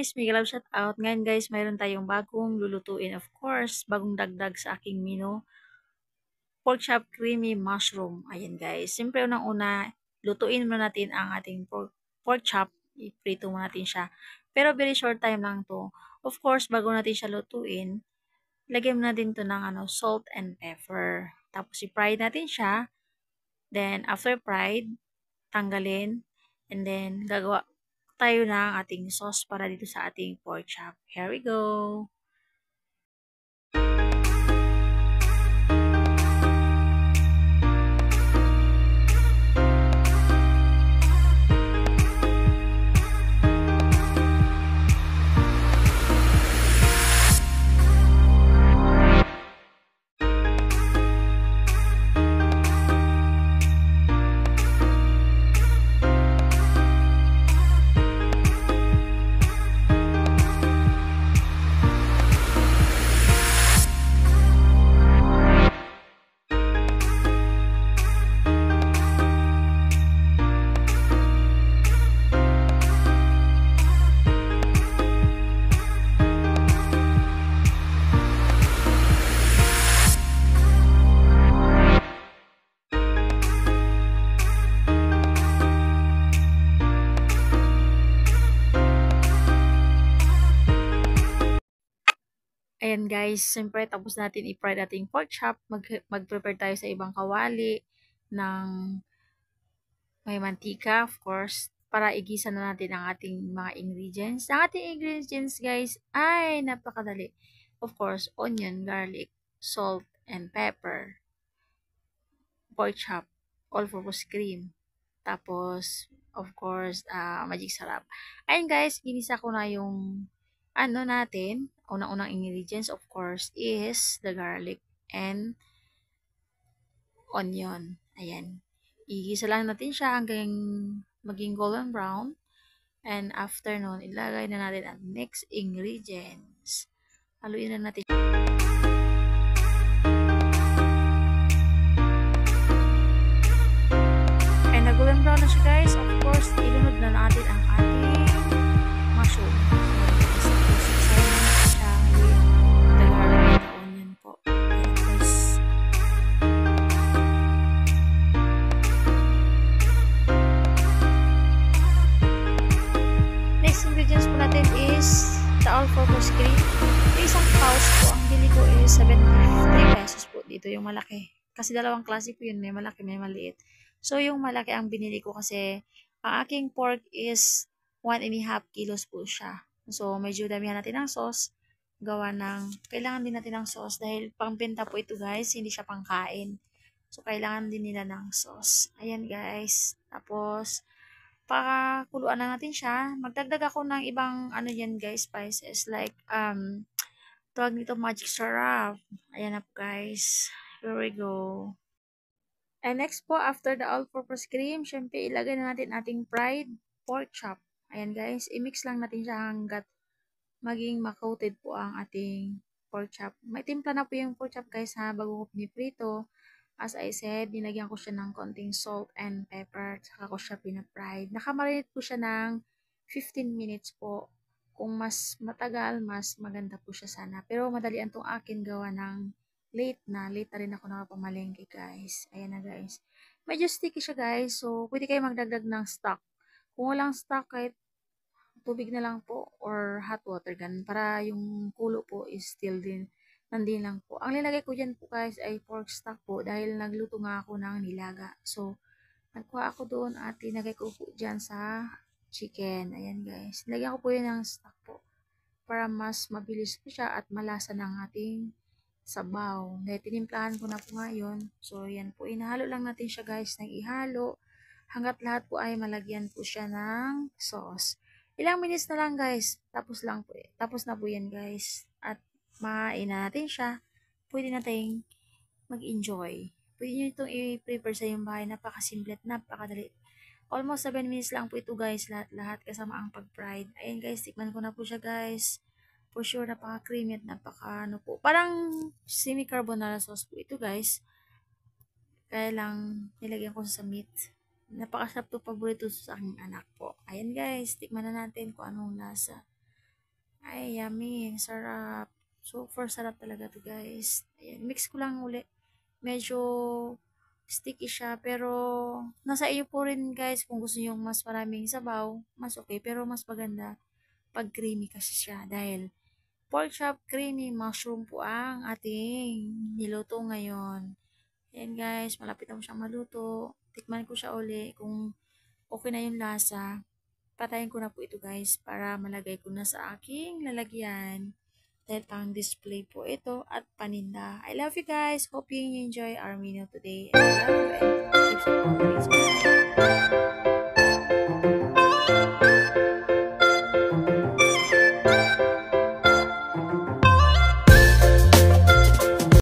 guys, Miguel Love shout out. Ngayon guys, mayroon tayong bagong lulutuin, of course, bagong dagdag sa aking menu. Pork chop creamy mushroom. Ayan guys. Siyempre unang-una, lutuin muna natin ang ating pork chop. Iprito muna natin siya. Pero very short time lang to. Of course, bago natin siya lutuin, lagyan muna din to ng salt and pepper. Tapos i-fry natin siya. Then after fried, tanggalin. And then gagawa tayo ng ating sauce para dito sa ating pork chop. Here we go! Ayan guys, siyempre tapos natin i-fry natin pork chop. Mag-prepare tayo sa ibang kawali ng may mantika, of course, para igisa na natin ang ating mga ingredients. Ang ating ingredients guys ay napakadali. Of course, onion, garlic, salt, and pepper, pork chop, all-purpose cream, tapos, of course, magic sarap. Ayun guys, ginisa ko na yung natin, unang-unang ingredients, of course, is the garlic and onion. Ayan. Igisa lang natin siya hanggang maging golden brown. And after nun, ilagay na natin ang next ingredients. Haluin na natin. And na-golden brown na siya guys. Of course, ilunod na natin ang ating mushroom. Ingredients po natin is the all-purpose cream. Yung isang pouch po, ang bili ko is 73 pesos po dito, yung malaki. Kasi dalawang klase po yun, may malaki, may maliit. So, yung malaki ang binili ko kasi ang aking pork is 1.5 kilos po siya. So, medyo damihan natin ng sauce. Gawa ng, kailangan din natin ng sauce dahil pangbenta po ito guys, hindi siya pangkain. So, kailangan din nila ng sauce. Ayan guys. Tapos, pakuluan na natin siya. Magdagdag ako ng ibang yan guys, spices like tawag nito magic syrup. Ayan na po guys. Here we go. And next po, after the all-purpose cream, syempre ilagay na natin ating fried pork chop. Ayan guys, i-mix lang natin siya hanggat maging ma-coated po ang ating pork chop. May timpla na po yung pork chop guys ha, bago ko piniprito. As I said, nilagyan ko siya ng konting salt and pepper, saka ko siya pina-fried. Nakamarinate po siya ng 15 minutes po. Kung mas matagal, mas maganda po siya sana. Pero madalian tong akin gawa ng late na rin ako nakapamalengke guys. Ayan na guys. Medyo sticky siya guys, so pwede kayo magdagdag ng stock. Kung walang stock, kahit tubig na lang po or hot water ganun, para yung kulo po is still din nandun lang po. Ang nilagay ko dyan po guys ay pork stock po dahil nagluto nga ako ng nilaga. So, nagkuha ako doon at tinagay ko po dyan sa chicken. Ayan guys. Nilagyan ko po yun ng stock po para mas mabilis po siya at malasa ng ating sabaw. Dahil tinimplahan ko na po ngayon. So, yan po. Inahalo lang natin siya guys ng ihalo hanggat lahat po ay malagyan po siya ng sauce. Ilang minutes na lang guys. Tapos lang po. Tapos na po yan guys. At makain na natin siya, pwede natin mag-enjoy. Pwede nyo itong i-prepare sa yung bahay. Napakasimple at napakadali. Almost 7 minutes lang po ito guys. Lahat kasama ang pag-fried. Ayan guys, tikman ko na po siya guys. For sure, napaka-creamy at po. Parang semi-carbonara sauce po ito guys. Kaya lang, nilagyan ko sa meat. Napakasarap to, paborito sa aking anak po. Ayan guys, tikman na natin kung anong lasa. Ay, yummy. Ang sarap. Super sarap talaga to guys. Ayan, mix ko lang uli. Medyo sticky siya, pero nasa iyo po rin guys kung gusto niyo mas maraming sabaw, mas okay. Pero mas maganda pag creamy kasi siya dahil pork chop creamy mushroom po ang ating niluto ngayon. Ayan guys, malapit na po siyang maluto. Tikman ko siya uli kung okay na yung lasa. Patayin ko na po ito guys para malagay ko na sa aking lalagyan. Dahil pang display po ito at paninda. I love you guys. Hope you enjoy our menu today. I love you and keep supporting. Bye.